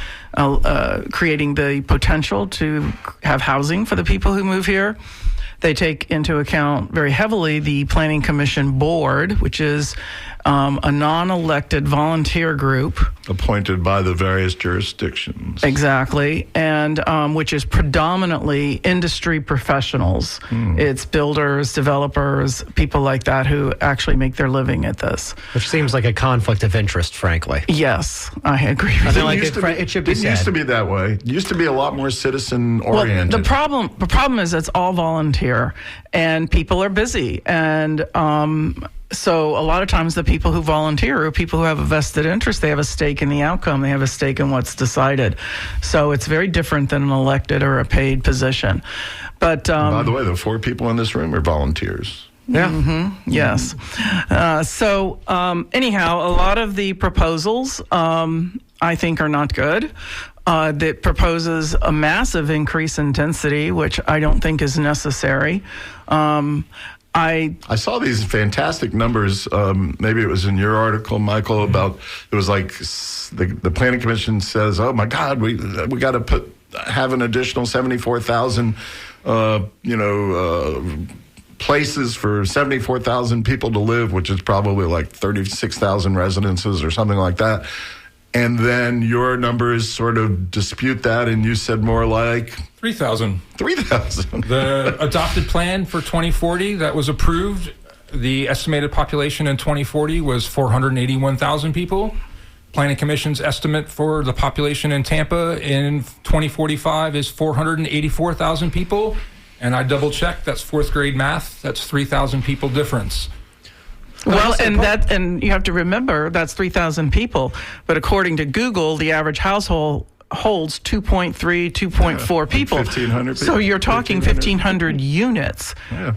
creating the potential to have housing for the people who move here. They take into account very heavily the Planning Commission Board, which is a non-elected volunteer group. Appointed by the various jurisdictions. Exactly, and which is predominantly industry professionals. It's builders, developers, people like that who actually make their living at this. Which seems like a conflict of interest, frankly. Yes, I agree with you. It should be said. It used to be that way. It used to be a lot more citizen-oriented. Well, the problem is it's all volunteer, and people are busy, and so a lot of times the people who volunteer are people who have a vested interest. They have a stake in the outcome. They have a stake in what's decided. So it's very different than an elected or a paid position. But by the way, the 4 people in this room are volunteers. Yeah. Mm-hmm. Yes. Anyhow, a lot of the proposals I think are not good. That proposes a massive increase in density, which I don't think is necessary. I saw these fantastic numbers. Maybe it was in your article, Michael, about it was like the Planning Commission says, "Oh my God, we got to have an additional 74,000, places for 74,000 people to live, which is probably like 36,000 residences or something like that." And then your numbers sort of dispute that, and you said more like 3,000. 3,000. The adopted plan for 2040 that was approved, the estimated population in 2040 was 481,000 people. Planning Commission's estimate for the population in Tampa in 2045 is 484,000 people. And I double-checked, that's 4th grade math. That's 3,000 people difference. Well, and you have to remember that's 3,000 people, but according to Google, the average household holds 2.3, 2.4 people. 1,500 people. So you're talking 1,500 units. Yeah.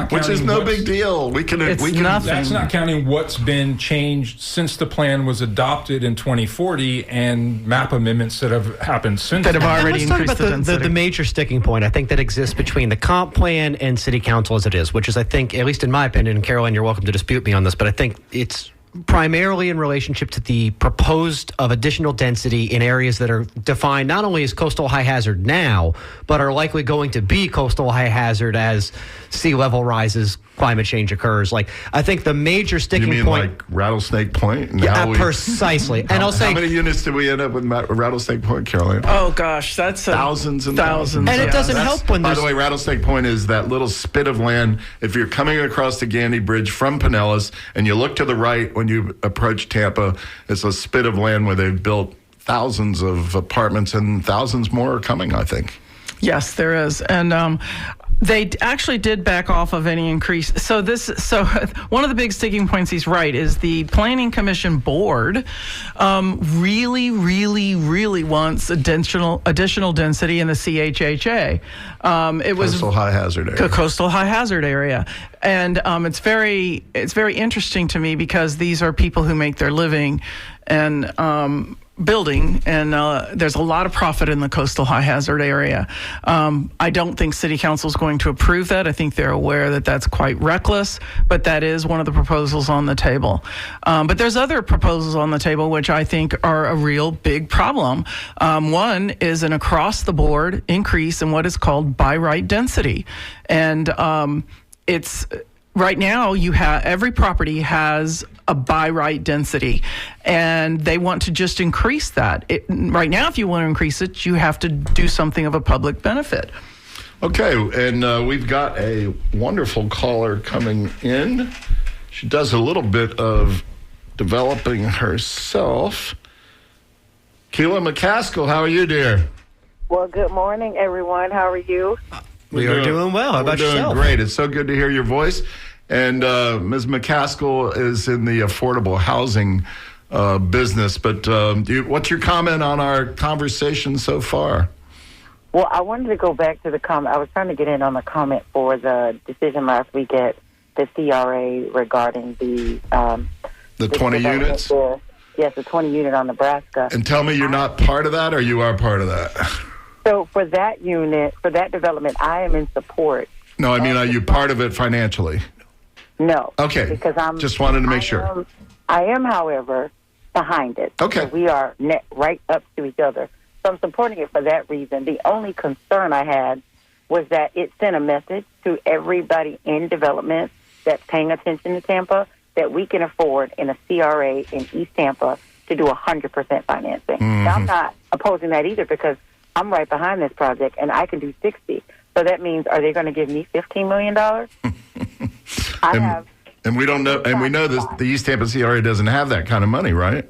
Which is no big deal. Nothing. That's not counting what's been changed since the plan was adopted in 2040 and map amendments that have happened since. That have then. already Let's talk increased about the density. the major sticking point, I think, that exists between the comp plan and city council as it is, which is, I think, at least in my opinion, and Caroline, you're welcome to dispute me on this, but I think it's primarily in relationship to the proposed of additional density in areas that are defined not only as coastal high hazard now, but are likely going to be coastal high hazard as sea level rises, climate change occurs. Like, I think the major sticking You mean point, like Rattlesnake Point? And yeah, how precisely. And I'll say, how many units did we end up with Rattlesnake Point, Caroline? Oh gosh, that's Thousands and thousands. and it doesn't help when By there's the way, Rattlesnake Point is that little spit of land. If you're coming across the Gandy Bridge from Pinellas and you look to the right when you approach Tampa, it's a spit of land where they've built thousands of apartments, and thousands more are coming, I think. Yes, there is, and they actually did back off of any increase. So one of the big sticking points, he's right, is the Planning Commission Board really, really, really wants additional density in the CHHA. It was Coastal high hazard area. Coastal high hazard area. And it's very interesting to me because these are people who make their living and building, and there's a lot of profit in the coastal high hazard area. I don't think City Council is going to approve that. I think they're aware that that's quite reckless, but that is one of the proposals on the table. But there's other proposals on the table which I think are a real big problem. One is an across-the-board increase in what is called by right density, and it's right now every property has a by right density, and they want to just increase that. Right now, if you want to increase it, you have to do something of a public benefit. Okay, and we've got a wonderful caller coming in. She does a little bit of developing herself. Keela McCaskill, how are you, dear? Well, good morning, everyone. How are you? We are doing well. How about yourself? We're doing great. It's so good to hear your voice. And Ms. McCaskill is in the affordable housing business. But what's your comment on our conversation so far? Well, I wanted to go back to the comment. I was trying to get in on the comment for the decision last week at the CRA regarding the 20 units? Yes, the 20 unit on Nebraska. And tell me you're not part of that, or you are part of that? So for that unit, for that development, I am in support. No, I mean, are you part of it financially? No. Okay. Because I'm just wanted to make sure. I am, however, behind it. Okay. So we are right up to each other. So I'm supporting it for that reason. The only concern I had was that it sent a message to everybody in development that's paying attention to Tampa that we can afford in a CRA in East Tampa to do 100% financing. Now, I'm not opposing that either because I'm right behind this project and I can do 60. So that means, are they going to give me $15 million? And we don't know, and we know this, the East Tampa CRA doesn't have that kind of money, right?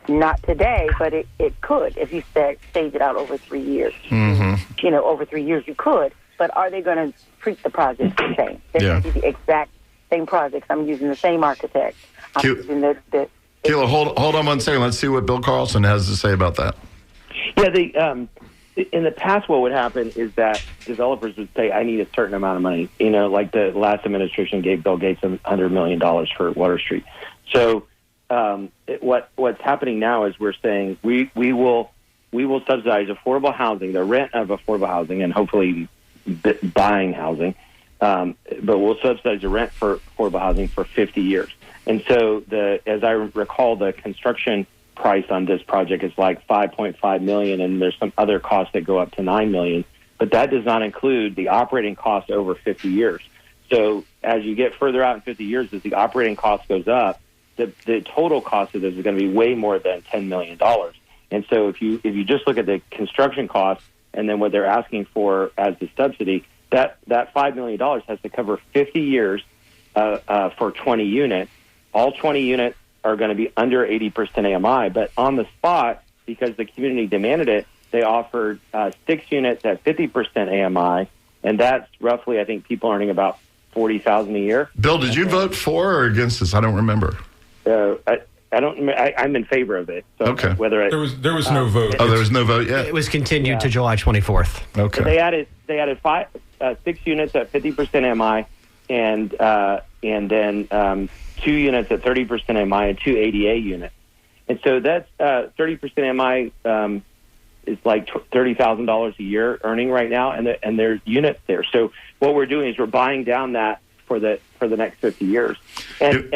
Not today, but it could if you stage it out over 3 years. You know, over 3 years you could. But are they going to treat the project the same? They're going to be the exact same projects. I'm using the same architect. I'm using the Keila, hold on 1 second. Let's see what Bill Carlson has to say about that. Yeah, in the past, what would happen is that developers would say, I need a certain amount of money. You know, like the last administration gave Bill Gates $100 million for Water Street. So what's happening now is we're saying we will subsidize affordable housing, the rent of affordable housing, and hopefully buying housing. But we'll subsidize the rent for affordable housing for 50 years. And so, as I recall, the construction price on this project is like $5.5 million, and there's some other costs that go up to $9 million. But that does not include the operating cost over 50 years. So as you get further out in 50 years, as the operating cost goes up, the total cost of this is going to be way more than $10 million. And so if you just look at the construction costs and then what they're asking for as the subsidy, that $5 million has to cover 50 years for 20 units. All 20 units are going to be under 80% AMI, but on the spot, because the community demanded it, they offered 6 units at 50% AMI, and that's roughly, I think, people earning about $40,000 a year. Bill, did you vote for or against this? I don't remember. I don't. I'm in favor of it. So okay. Whether there was no vote. Oh, there was no vote yet. It was continued to July 24th. Okay. So they added 6 units at 50% MI, and then 2 units at 30% MI and 2 ADA units. And so that's 30% MI is like $30,000 a year earning right now, and there's units there. So what we're doing is we're buying down that for the next 50 years. And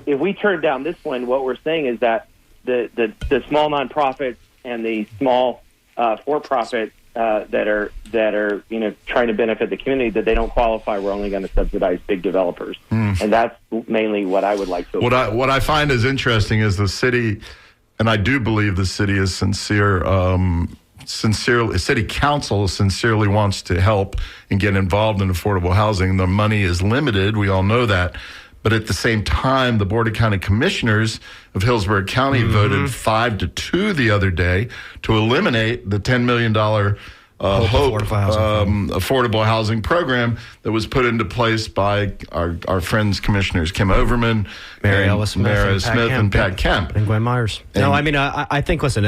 if we turn down this one, what we're saying is that the small nonprofits and the small for-profit that are trying to benefit the community, that they don't qualify. We're only going to subsidize big developers, and that's mainly what I would like to. What I find is interesting is the city, and I do believe the city is sincerely, city council sincerely wants to help and get involved in affordable housing. The money is limited. We all know that. But at the same time, the Board of County Commissioners of Hillsborough County voted 5-2 the other day to eliminate the $10 million affordable housing program that was put into place by our friends Commissioners Kim Overman, Mary Ellis Smith, and Pat Kemp. And Gwen Myers. No, I mean, I think, listen,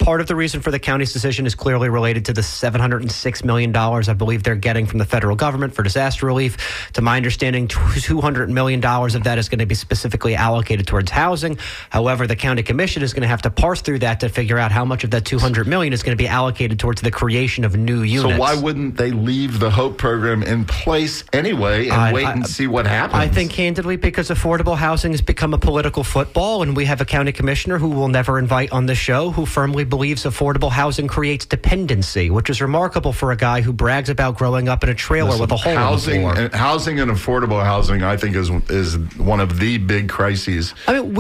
part of the reason for the county's decision is clearly related to the $706 million I believe they're getting from the federal government for disaster relief. To my understanding, $200 million of that is going to be specifically allocated towards housing. However, the county commission is going to have to parse through that to figure out how much of that $200 million is going to be allocated towards the creation of new units. So why wouldn't they leave the HOPE program in place anyway and wait and see what happens? I think candidly because affordable housing has become a political football, and we have a county commissioner who we'll never invite on the show who firmly believes affordable housing creates dependency, which is remarkable for a guy who brags about growing up in a trailer with a hole in the floor. Housing and affordable housing, I think, is one of the big crises in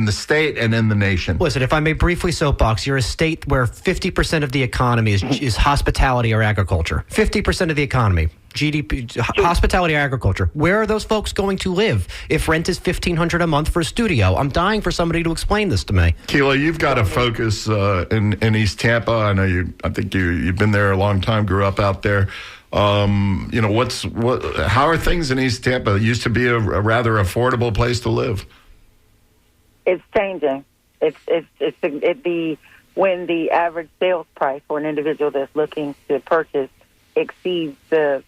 the state and in the nation. Listen, if I may briefly soapbox, you're a state where 50% of the economy is hospitality or agriculture. 50% of the economy. GDP, hospitality or agriculture. Where are those folks going to live if rent is $1,500 a month for a studio? I'm dying for somebody to explain this to me. Keela, you've got a focus in East Tampa. I know I think you've been there a long time, grew up out there. How are things in East Tampa? It used to be a rather affordable place to live. It's changing. When the average sales price for an individual that's looking to purchase exceeds the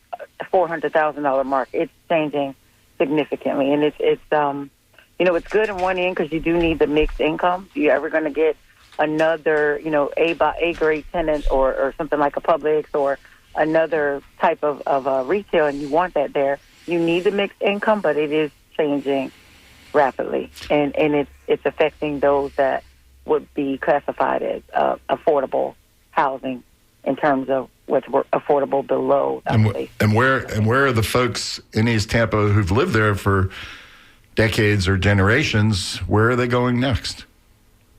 $400,000 mark, it's changing significantly, and it's good in one end because you do need the mixed income. You're ever going to get another A grade tenant or something like a Publix or another type of retail, and you want that there. You need the mixed income, but it is changing rapidly, and it's affecting those that would be classified as affordable housing in terms of what's affordable below. And where are the folks in East Tampa who've lived there for decades or generations? Where are they going next?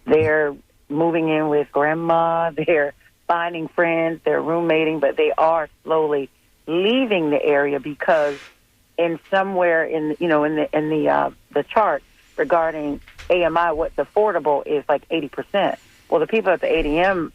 They're moving in with grandma. They're finding friends. They're roommating, but they are slowly leaving the area because somewhere in the chart regarding AMI, what's affordable is like 80%. Well, the people at the AMI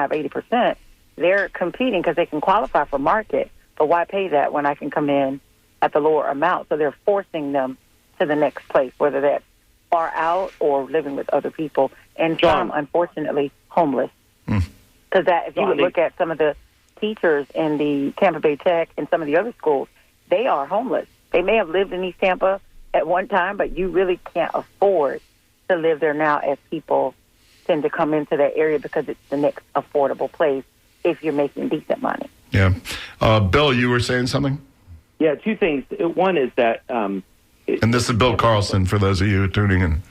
of 80%, they're competing because they can qualify for market, but why pay that when I can come in at the lower amount? So they're forcing them to the next place, whether that's far out or living with other people, and some, unfortunately, homeless. Because if you would look at some of the teachers in the Tampa Bay Tech and some of the other schools, they are homeless. They may have lived in East Tampa at one time, but you really can't afford to live there now as people tend to come into that area because it's the next affordable place if you're making decent money. Yeah. Bill, you were saying something? Yeah, two things. One is that... and this is Bill Carlson, for those of you tuning in.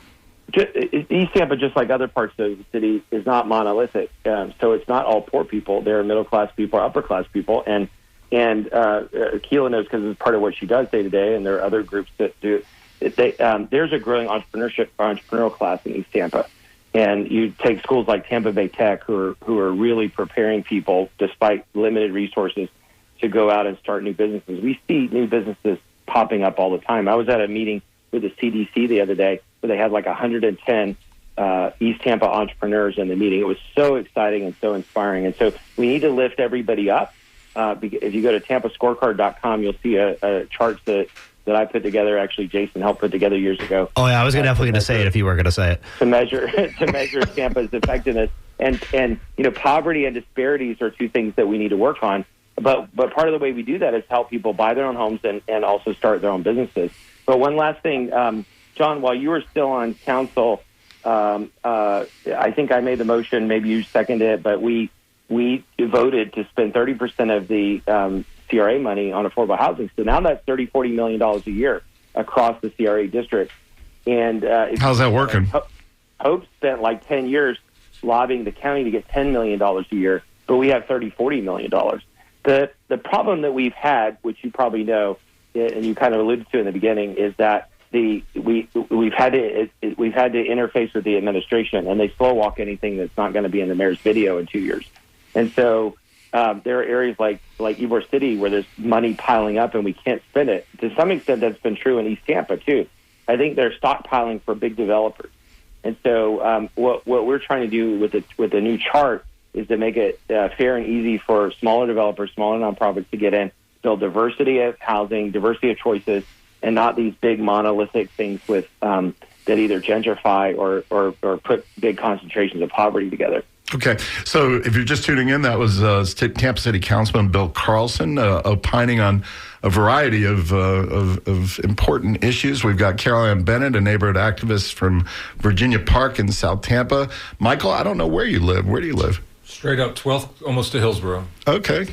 East Tampa, just like other parts of the city, is not monolithic. So it's not all poor people. There are middle-class people, upper-class people, and Keela knows because it's part of what she does day to day, and there are other groups that do. There's a growing entrepreneurial class in East Tampa, and you take schools like Tampa Bay Tech, who are really preparing people, despite limited resources, to go out and start new businesses. We see new businesses popping up all the time. I was at a meeting with the CDC the other day where they had like 110 East Tampa entrepreneurs in the meeting. It was so exciting and so inspiring, and so we need to lift everybody up. If you go to tampascorecard.com, you'll see a chart that I put together. Actually, Jason helped put together years ago. Oh yeah, I was definitely going to say it if you were going to say it. To measure Tampa's effectiveness, and poverty and disparities are two things that we need to work on. But part of the way we do that is help people buy their own homes and also start their own businesses. But one last thing, John, while you were still on council, I think I made the motion. Maybe you seconded it, but we voted to spend 30% of the CRA money on affordable housing. So now that's $40 million a year across the CRA district. And how's that working? Hope spent like 10 years lobbying the county to get $10 million a year, but we have $40 million. The problem that we've had, which you probably know, and you kind of alluded to in the beginning, is that we've had to interface with the administration, and they slow walk anything that's not going to be in the mayor's video in 2 years. And so there are areas like Ybor City where there's money piling up and we can't spend it. To some extent, that's been true in East Tampa too. I think they're stockpiling for big developers. And so what we're trying to do with the new chart is to make it fair and easy for smaller developers, smaller nonprofits to get in, build diversity of housing, diversity of choices, and not these big monolithic things with that either gentrify or put big concentrations of poverty together. Okay, so if you're just tuning in, that was Tampa City Councilman Bill Carlson opining on a variety of important issues. We've got Carol Ann Bennett, a neighborhood activist from Virginia Park in South Tampa. Michael, I don't know where you live. Where do you live? Straight up 12th, almost to Hillsborough. Okay,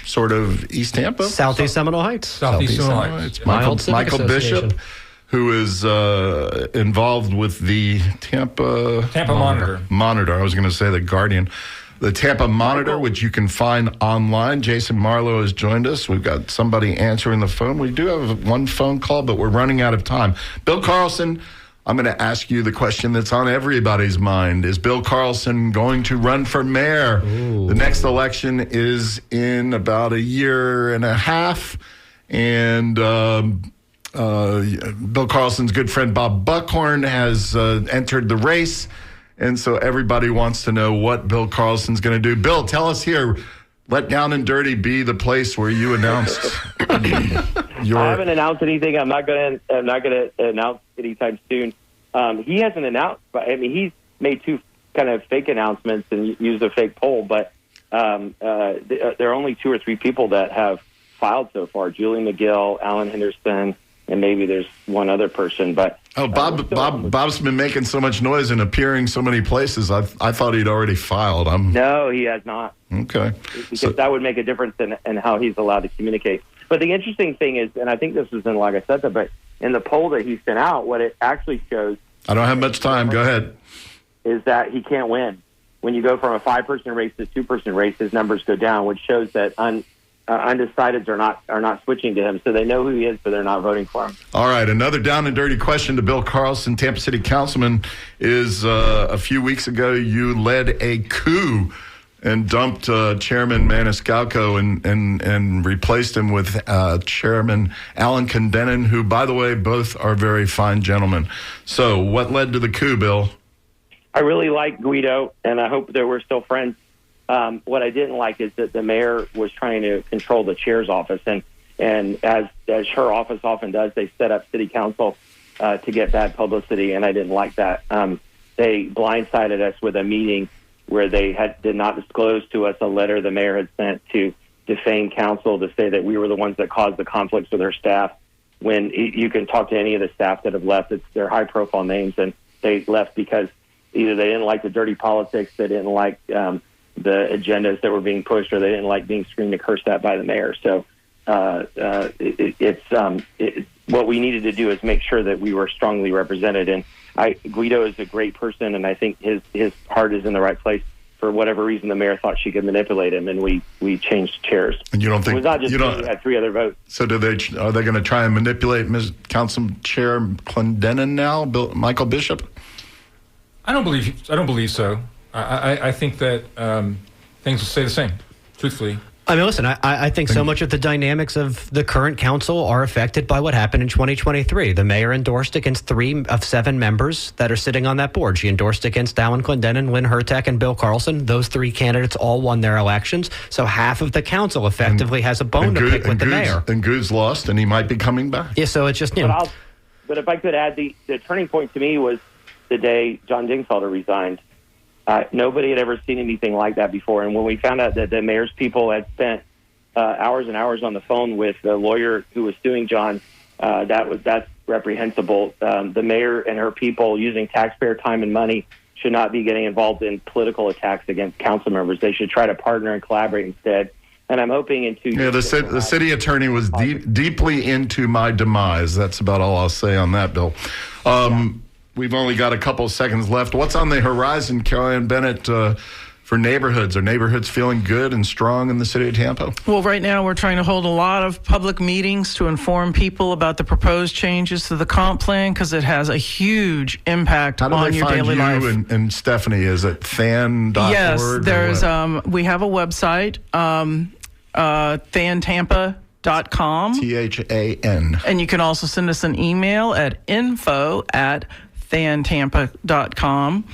sort of East Tampa? Southeast Seminole Heights. Southeast Seminole Heights. My old civic Michael association. Bishop, who is involved with the Tampa Monitor. I was going to say the Guardian. The Tampa Monitor, which you can find online. Jason Marlowe has joined us. We've got somebody answering the phone. We do have one phone call, but we're running out of time. Bill Carlson, I'm going to ask you the question that's on everybody's mind. Is Bill Carlson going to run for mayor? Ooh. The next election is in about a year and a half. And Bill Carlson's good friend Bob Buckhorn has entered the race. And so everybody wants to know what Bill Carlson's going to do. Bill, tell us here. Let Down and Dirty be the place where you announced your... I haven't announced anything. I'm not going to announce anytime soon. He hasn't announced, but I mean, he's made two kind of fake announcements and used a fake poll. But there are only 2 or 3 people that have filed so far: Julie McGill, Alan Henderson, and maybe there's one other person. But Bob's been making so much noise and appearing so many places. I thought he'd already filed. No, he has not. Okay, because that would make a difference in how he's allowed to communicate. But the interesting thing is, and I think this was in La Gaceta, but in the poll that he sent out, what it actually shows. I don't have much time. Go ahead. Is that he can't win. When you go from a 5-person race to a 2-person race, his numbers go down, which shows that undecideds are not switching to him. So they know who he is, but they're not voting for him. All right. Another down and dirty question to Bill Carlson, Tampa City Councilman, is a few weeks ago you led a coup and dumped Chairman Maniscalco and replaced him with Chairman Alan Clendenin, who, by the way, both are very fine gentlemen. So what led to the coup, Bill? I really like Guido, and I hope that we're still friends. What I didn't like is that the mayor was trying to control the chair's office, and as her office often does, they set up city council to get bad publicity, and I didn't like that. They blindsided us with a meeting where they did not disclose to us a letter the mayor had sent to defame council to say that we were the ones that caused the conflicts with her staff. When you can talk to any of the staff that have left, they're high-profile names, and they left because either they didn't like the dirty politics, they didn't like the agendas that were being pushed, or they didn't like being screamed and cursed at by the mayor. So what we needed to do is make sure that we were strongly represented. And Guido is a great person, and I think his heart is in the right place. For whatever reason, the mayor thought she could manipulate him, and we changed chairs. And you don't think it was not just we had 3 other votes. So are they going to try and manipulate Council Chair Clendenin now, Michael Bishop? I don't believe so. I think that things will stay the same, truthfully. I mean, listen, I think so much of the dynamics of the current council are affected by what happened in 2023. The mayor endorsed against 3 of 7 members that are sitting on that board. She endorsed against Alan Clendenin, Lynn Hertek, and Bill Carlson. Those 3 candidates all won their elections. So half of the council effectively has a bone to pick with the mayor. And Good's lost, and he might be coming back. Yeah, so it's just, But if I could add, the turning point to me was the day John Dingfelder resigned. Nobody had ever seen anything like that before. And when we found out that the mayor's people had spent hours and hours on the phone with the lawyer who was suing John, that's reprehensible. The mayor and her people, using taxpayer time and money, should not be getting involved in political attacks against council members. They should try to partner and collaborate instead. And I'm hoping in 2 years... Yeah, the city attorney was deeply into my demise. That's about all I'll say on that, Bill. We've only got a couple of seconds left. What's on the horizon, Carol Ann Bennett, for neighborhoods? Are neighborhoods feeling good and strong in the city of Tampa? Well, right now we're trying to hold a lot of public meetings to inform people about the proposed changes to the comp plan, because it has a huge impact on your daily life. How do they find you and Stephanie? Is it than.org? Yes, there's we have a website, thantampa.com. THAN. And you can also send us an email at info@thantampa.com.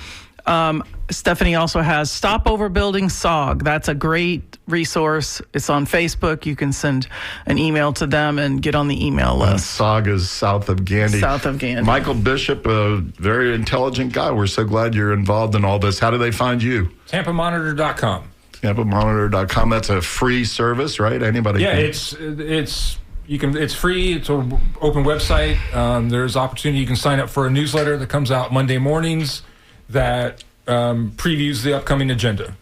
Stephanie also has Stopover Building SOG. That's a great resource. It's on Facebook. You can send an email to them and get on the email list. SOG is south of Gandy. South of Gandy. Michael Bishop, a very intelligent guy. We're so glad you're involved in all this. How do they find you? TampaMonitor.com. TampaMonitor.com. That's a free service, right? Anybody? Yeah, can... it's free. It's an open website. There's opportunity. You can sign up for a newsletter that comes out Monday mornings that previews the upcoming agenda.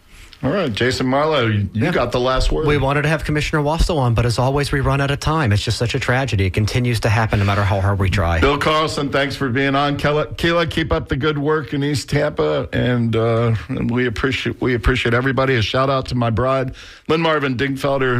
All right, Jason Marlowe, you got the last word. We wanted to have Commissioner Wastel on, but as always, we run out of time. It's just such a tragedy. It continues to happen no matter how hard we try. Bill Carlson, thanks for being on. Keila, keep up the good work in East Tampa, and we appreciate everybody. A shout out to my bride, Lynn Marvin Dingfelder,